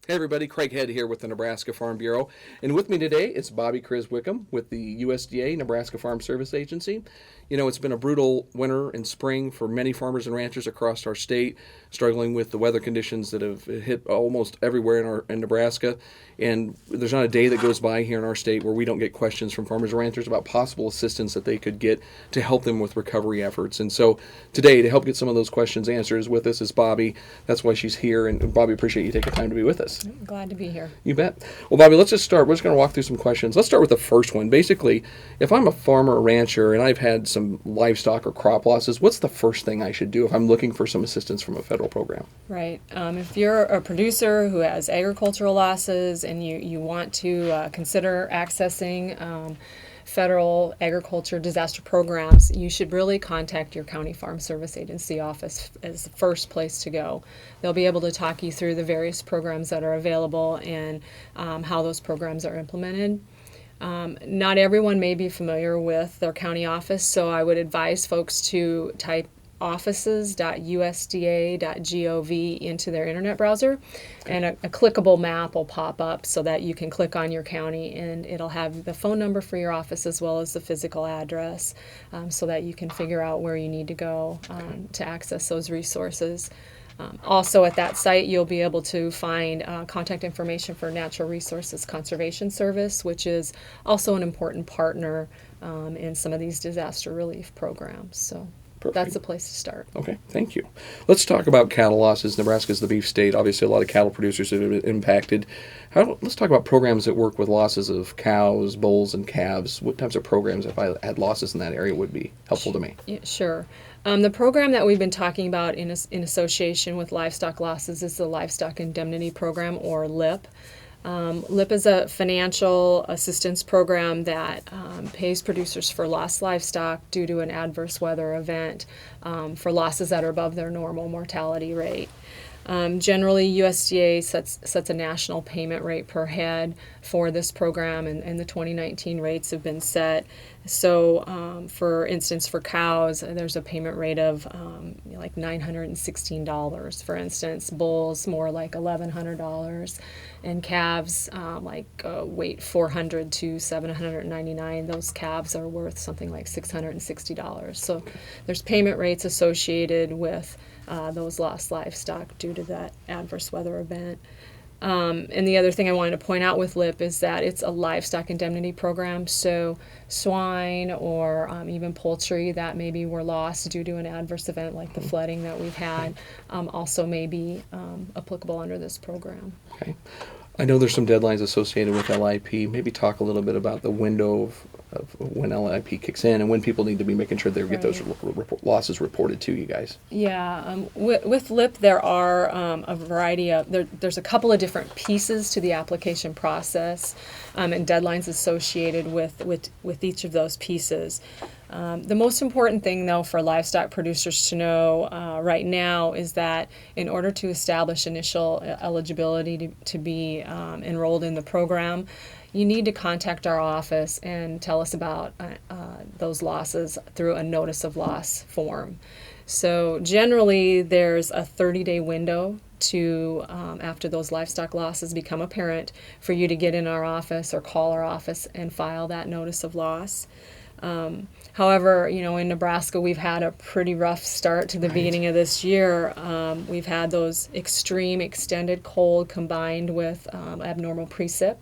Hey everybody, Craig Head here with the Nebraska Farm Bureau. And with me today is Bobbie Kriz-Wickham with the USDA, Nebraska Farm Service Agency. You know, it's been a brutal winter and spring for many farmers and ranchers across our state, struggling with the weather conditions that have hit almost everywhere in Nebraska. And there's not a day that goes by here in our state where we don't get questions from farmers and ranchers about possible assistance that they could get to help them with recovery efforts. And so today, to help get some of those questions answered, with us is Bobbie. That's why she's here. And Bobbie, appreciate you taking time to be with us. I'm glad to be here. You bet. Well, Bobbie, let's just start. We're just going to walk through some questions. Let's start with the first one. Basically, if I'm a farmer or rancher and I've had some livestock or crop losses, what's the first thing I should do if I'm looking for some assistance from a federal program? Right. If you're a producer who has agricultural losses and you want to consider accessing federal agriculture disaster programs, you should really contact your county farm service agency office as the first place to go. They'll be able to talk you through the various programs that are available and how those programs are implemented. Not everyone may be familiar with their county office, so I would advise folks to type offices.usda.gov into their internet browser, and a clickable map will pop up so that you can click on your county and it'll have the phone number for your office as well as the physical address, so that you can figure out where you need to go to access those resources. Also at that site you'll be able to find contact information for Natural Resources Conservation Service, which is also an important partner in some of these disaster relief programs. So Perfect. that's the place to start. Okay, thank you. Let's talk about cattle losses. Nebraska is the beef state. Obviously, a lot of cattle producers have been impacted. Let's talk about programs that work with losses of cows, bulls, and calves. What types of programs, if I had losses in that area, would be helpful to me? Yeah, sure. The program that we've been talking about in association with livestock losses is the Livestock Indemnity Program, or LIP. LIP is a financial assistance program that pays producers for lost livestock due to an adverse weather event, for losses that are above their normal mortality rate. Generally, USDA sets a national payment rate per head for this program, and the 2019 rates have been set. So, for instance, for cows, there's a payment rate of like $916, for instance. Bulls, more like $1,100, and calves, weight $400 to $799. Those calves are worth something like $660. So, there's payment rates associated with those lost livestock due to that adverse weather event. And the other thing I wanted to point out with LIP is that it's a livestock indemnity program, so swine or even poultry that maybe were lost due to an adverse event like the flooding that we've had also may be applicable under this program. Okay. I know there's some deadlines associated with LIP. Maybe talk a little bit about the window of when LIP kicks in and when people need to be making sure they get those losses reported to you guys. Yeah, with LIP there are a variety of, there's a couple of different pieces to the application process and deadlines associated with each of those pieces. The most important thing, though, for livestock producers to know right now is that in order to establish initial eligibility to be enrolled in the program, you need to contact our office and tell us about those losses through a notice of loss form. So generally, there's a 30-day window to after those livestock losses become apparent for you to get in our office or call our office and file that notice of loss. However, in Nebraska, we've had a pretty rough start to the beginning of this year. We've had those extreme extended cold combined with abnormal precip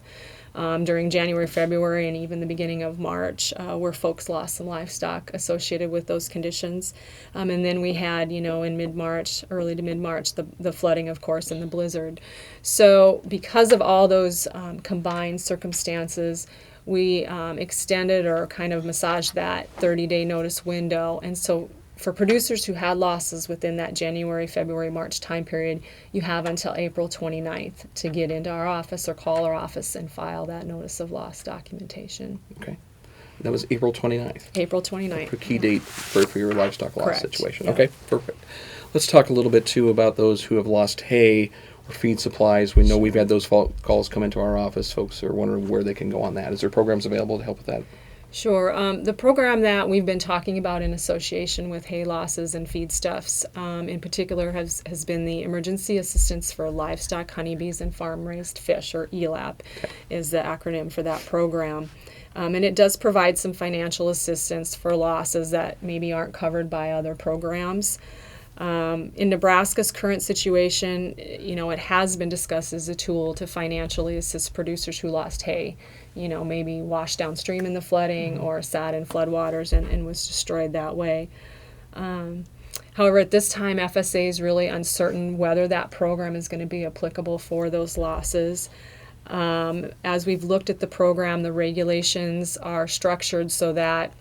during January, February, and even the beginning of March, where folks lost some livestock associated with those conditions. And then we had, in mid-March, early to mid-March, the flooding, of course, and the blizzard. So because of all those combined circumstances, we extended or kind of massaged that 30-day notice window. And so for producers who had losses within that January, February, March time period, you have until April 29th to get into our office or call our office and file that notice of loss documentation. Okay. That was April 29th. April 29th. A key date for your livestock loss Correct. situation. Yeah. Okay, perfect. Let's talk a little bit, too, about those who have lost hay or feed supplies. We know we've had those calls come into our office. Folks are wondering where they can go on that. Is there programs available to help with that? Sure. The program that we've been talking about in association with hay losses and feedstuffs, in particular, has been the Emergency Assistance for Livestock, Honeybees, and Farm-Raised Fish, or ELAP, is the acronym for that program. And it does provide some financial assistance for losses that maybe aren't covered by other programs. In Nebraska's current situation, it has been discussed as a tool to financially assist producers who lost hay, maybe washed downstream in the flooding or sat in floodwaters and was destroyed that way. However, at this time, FSA is really uncertain whether that program is going to be applicable for those losses. As we've looked at the program, the regulations are structured so that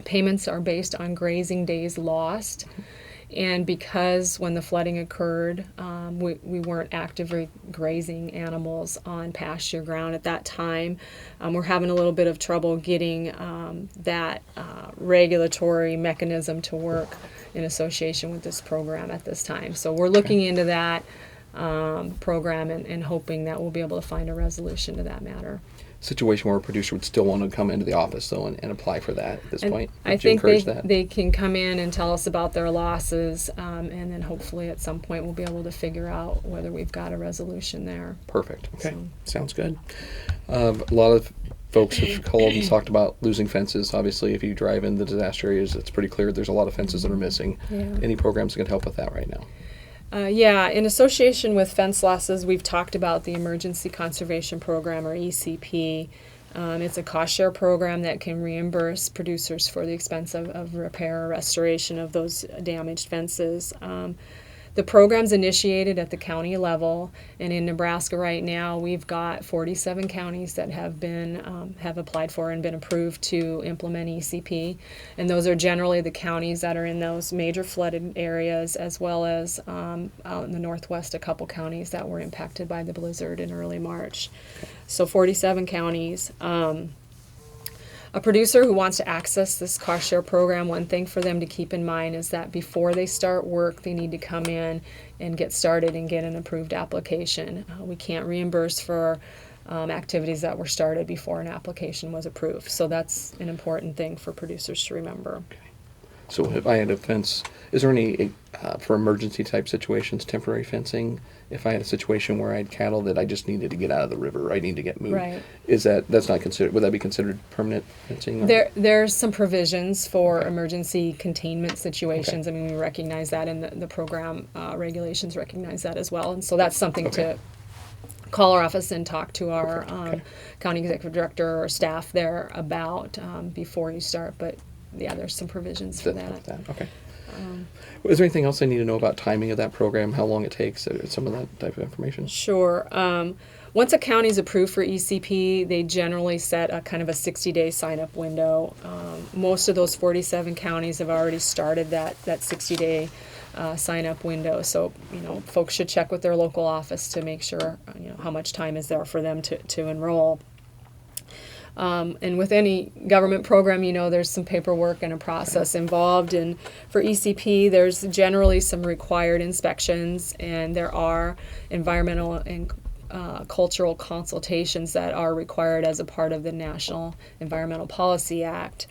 payments are based on grazing days lost. And because when the flooding occurred, we weren't actively grazing animals on pasture ground at that time, we're having a little bit of trouble getting that regulatory mechanism to work in association with this program at this time. So we're looking into that program and hoping that we'll be able to find a resolution to that matter. Situation where a producer would still want to come into the office though and apply for that at this point. I Would you think encourage that? they can come in and tell us about their losses, and then hopefully at some point we'll be able to figure out whether we've got a resolution there. Perfect. Okay, So. sounds good. A lot of folks have called and talked about losing fences. Obviously, if you drive in the disaster areas, it's pretty clear there's a lot of fences that are missing. Yeah. Any programs that can help with that right now? Yeah, in association with fence losses, we've talked about the Emergency Conservation Program, or ECP. It's a cost share program that can reimburse producers for the expense of repair or restoration of those damaged fences. The program's initiated at the county level, and in Nebraska right now, we've got 47 counties that have applied for and been approved to implement ECP, and those are generally the counties that are in those major flooded areas, as well as out in the northwest, a couple counties that were impacted by the blizzard in early March. So 47 counties. A producer who wants to access this cost share program, one thing for them to keep in mind is that before they start work, they need to come in and get started and get an approved application. We can't reimburse for activities that were started before an application was approved. So that's an important thing for producers to remember. Okay. So if I had a fence, is there any, for emergency type situations, temporary fencing? If I had a situation where I had cattle that I just needed to get out of the river, I need to get moved. Right. That's not considered, would that be considered permanent fencing? There's some provisions for emergency containment situations. Okay. I mean, we recognize that, and the program regulations recognize that as well. And so that's something to call our office and talk to our county executive director or staff there about before you start. But yeah, there's some provisions for that. Okay. Is there anything else I need to know about timing of that program, how long it takes, some of that type of information? Sure. Once a county is approved for ECP, they generally set a kind of a 60-day sign-up window. Most of those 47 counties have already started that 60-day sign-up window. So, folks should check with their local office to make sure, how much time is there for them to enroll. And with any government program, there's some paperwork and a process involved. And for ECP, there's generally some required inspections, and there are environmental and cultural consultations that are required as a part of the National Environmental Policy Act.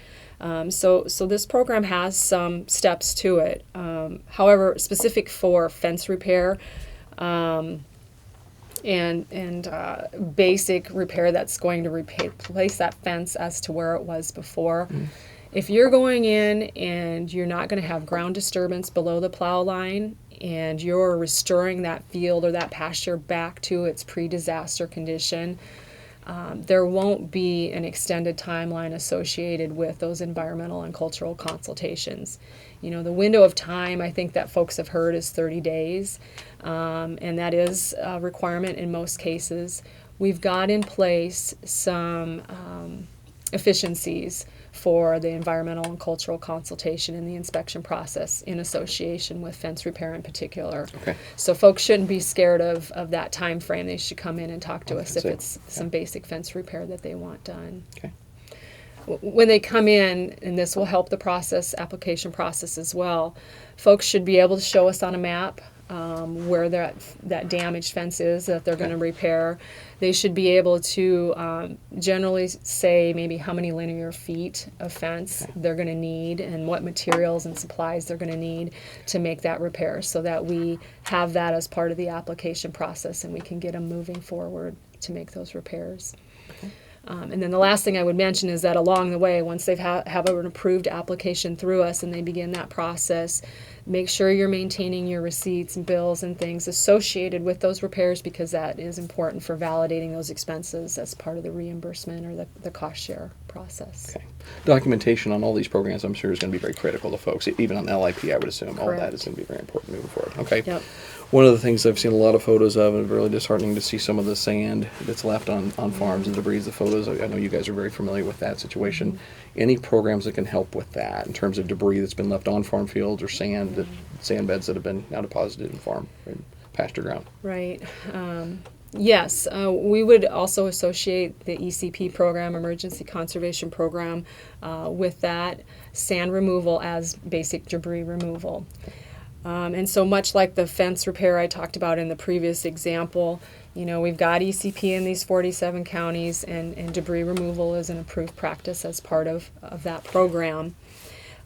So this program has some steps to it. However, specific for fence repair, and basic repair that's going to replace that fence as to where it was before. If you're going in and you're not going to have ground disturbance below the plow line, and you're restoring that field or that pasture back to its pre-disaster condition, there won't be an extended timeline associated with those environmental and cultural consultations. The window of time, I think, that folks have heard is 30 days, and that is a requirement in most cases. We've got in place some efficiencies for the environmental and cultural consultation in the inspection process in association with fence repair in particular. Okay. So folks shouldn't be scared of that time frame. They should come in and talk to us if it's some basic fence repair that they want done. Okay. When they come in, and this will help the application process as well, folks should be able to show us on a map where that damaged fence is that they're going to repair. They should be able to generally say maybe how many linear feet of fence they're going to need and what materials and supplies they're going to need to make that repair, so that we have that as part of the application process and we can get them moving forward to make those repairs. And then the last thing I would mention is that along the way, once they've have an approved application through us and they begin that process, make sure you're maintaining your receipts and bills and things associated with those repairs, because that is important for validating those expenses as part of the reimbursement or the cost share process. Okay. Documentation on all these programs, I'm sure, is going to be very critical to folks. Even on LIP, I would assume all that is going to be very important moving forward. Okay. Yep. One of the things I've seen a lot of photos of, and really disheartening to see some of the sand that's left on farms and debris, the photos. I know you guys are very familiar with that situation. Any programs that can help with that in terms of debris that's been left on farm fields or sand beds that have been now deposited in farm and pasture ground? Right. Yes, we would also associate the ECP program, Emergency Conservation Program, with that sand removal as basic debris removal. And so much like the fence repair I talked about in the previous example, we've got ECP in these 47 counties, and debris removal is an approved practice as part of that program.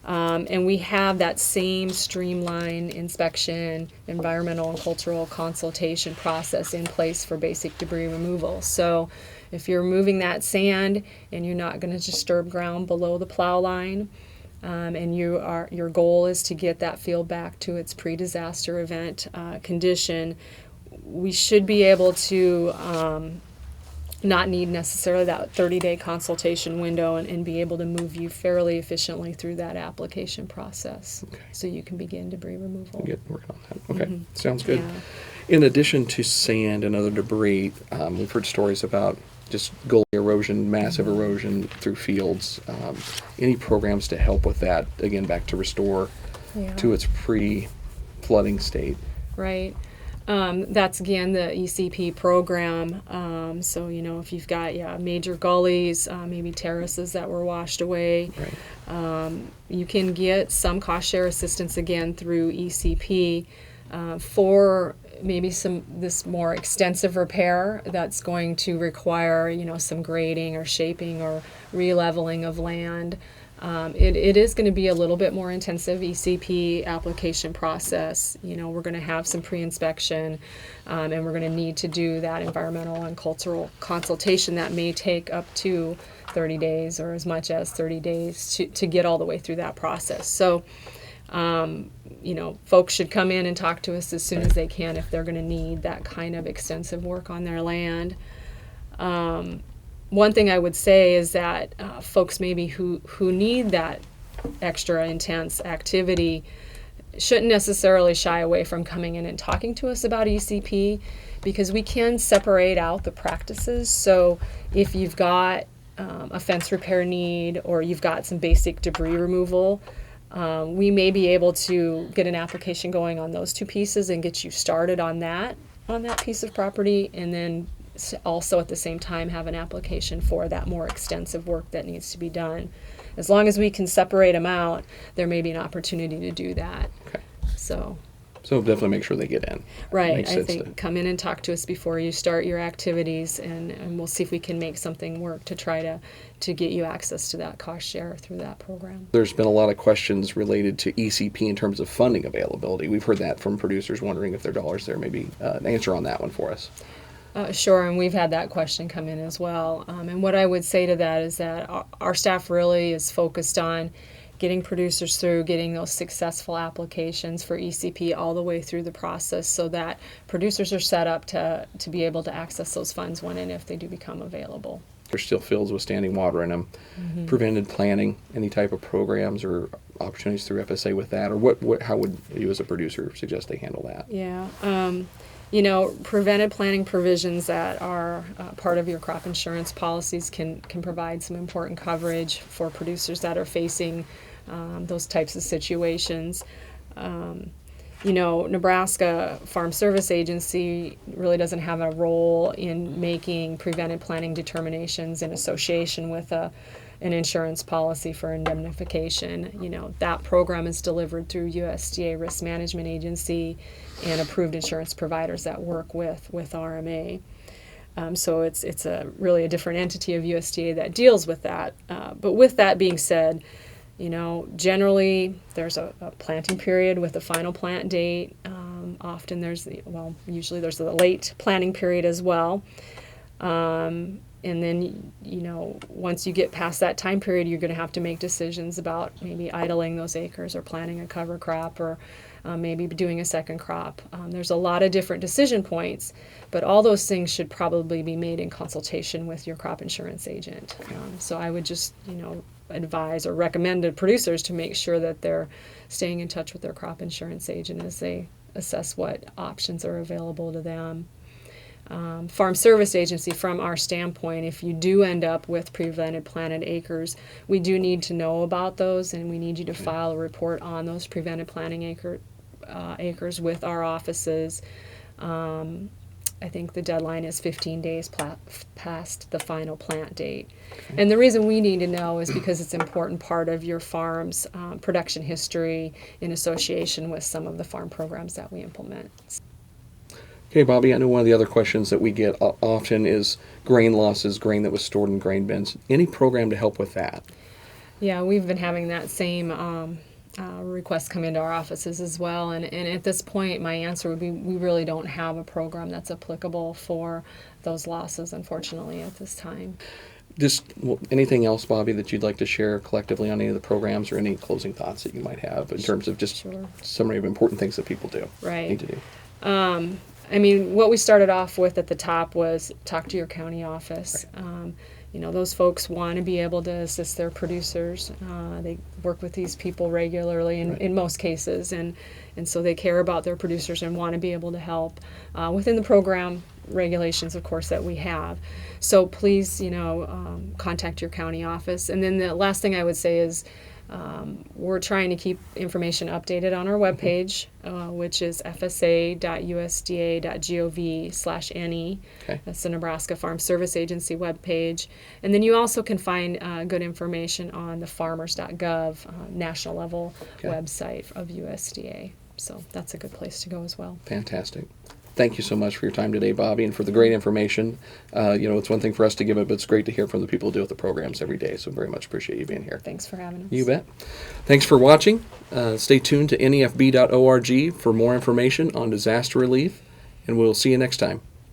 And we have that same streamlined inspection, environmental and cultural consultation process in place for basic debris removal. So if you're removing that sand and you're not going to disturb ground below the plow line, and your goal is to get that field back to its pre-disaster event condition, we should be able to not need necessarily that 30-day consultation window and be able to move you fairly efficiently through that application process. Okay. So you can begin debris removal. Get working on that. Okay, sounds good. Yeah. In addition to sand and other debris, we've heard stories about just gully erosion, massive erosion through fields. Any programs to help with that, again, back to restore to its pre-flooding state? Right. That's, again, the ECP program. So, if you've got, major gullies, maybe terraces that were washed away, you can get some cost share assistance, again, through ECP for maybe this more extensive repair that's going to require, some grading or shaping or re-leveling of land. It is going to be a little bit more intensive ECP application process. We're going to have some pre-inspection, and we're going to need to do that environmental and cultural consultation that may take up to 30 days or as much as 30 days to get all the way through that process. So, folks should come in and talk to us as soon as they can if they're going to need that kind of extensive work on their land. One thing I would say is that folks maybe who need that extra intense activity shouldn't necessarily shy away from coming in and talking to us about ECP, because we can separate out the practices. So if you've got a fence repair need or you've got some basic debris removal, we may be able to get an application going on those two pieces and get you started on that piece of property, and then also at the same time have an application for that more extensive work that needs to be done. As long as we can separate them out, there may be an opportunity to do that. Okay. So definitely make sure they get in. Right. I think come in and talk to us before you start your activities, and we'll see if we can make something work to try to get you access to that cost share through that program. There's been a lot of questions related to ECP in terms of funding availability. We've heard that from producers wondering if their dollars there. Maybe an answer on that one for us. Sure, and we've had that question come in as well. And what I would say to that is that our staff really is focused on getting producers through, getting those successful applications for ECP all the way through the process, so that producers are set up to be able to access those funds when and if they do become available. There's still fields with standing water in them. Mm-hmm. Prevented planting, any type of programs or opportunities through FSA with that, or how would you as a producer suggest they handle that? Yeah. Prevented planting provisions that are part of your crop insurance policies can provide some important coverage for producers that are facing those types of situations. Nebraska Farm Service Agency really doesn't have a role in making prevented planting determinations in association with a an insurance policy for indemnification. That program is delivered through USDA Risk Management Agency and approved insurance providers that work with RMA. So it's really a different entity of USDA that deals with that. But with that being said, generally there's a planting period with a final plant date. Often usually there's a late planting period as well. And then, once you get past that time period, you're going to have to make decisions about maybe idling those acres or planting a cover crop or maybe doing a second crop. There's a lot of different decision points, but all those things should probably be made in consultation with your crop insurance agent. So I would just, advise or recommend to producers to make sure that they're staying in touch with their crop insurance agent as they assess what options are available to them. Farm Service Agency, from our standpoint, if you do end up with prevented planted acres, we do need to know about those, and we need you to file a report on those prevented planting acres with our offices. I think the deadline is 15 days past the final plant date. Okay. And the reason we need to know is because it's an important part of your farm's production history in association with some of the farm programs that we implement. Okay, Bobbie, I know one of the other questions that we get often is grain losses, grain that was stored in grain bins. Any program to help with that? Yeah, we've been having that same requests come into our offices as well. And at this point, my answer would be we really don't have a program that's applicable for those losses, unfortunately, at this time. Anything else, Bobbie, that you'd like to share collectively on any of the programs or any closing thoughts that you might have in terms of just summary of important things that people need to do? What we started off with at the top was talk to your county office. Right. Those folks want to be able to assist their producers. They work with these people regularly in most cases, and so they care about their producers and want to be able to help within the program regulations, of course, that we have. So please, contact your county office. And then the last thing I would say is we're trying to keep information updated on our webpage, which is fsa.usda.gov/NE. Okay. That's the Nebraska Farm Service Agency webpage. And then you also can find good information on the farmers.gov national level website of USDA. So that's a good place to go as well. Fantastic. Thank you so much for your time today, Bobbie, and for the great information. It's one thing for us to give it, but it's great to hear from the people who deal with the programs every day, so very much appreciate you being here. Thanks for having us. You bet. Thanks for watching. Stay tuned to nefb.org for more information on disaster relief, and we'll see you next time.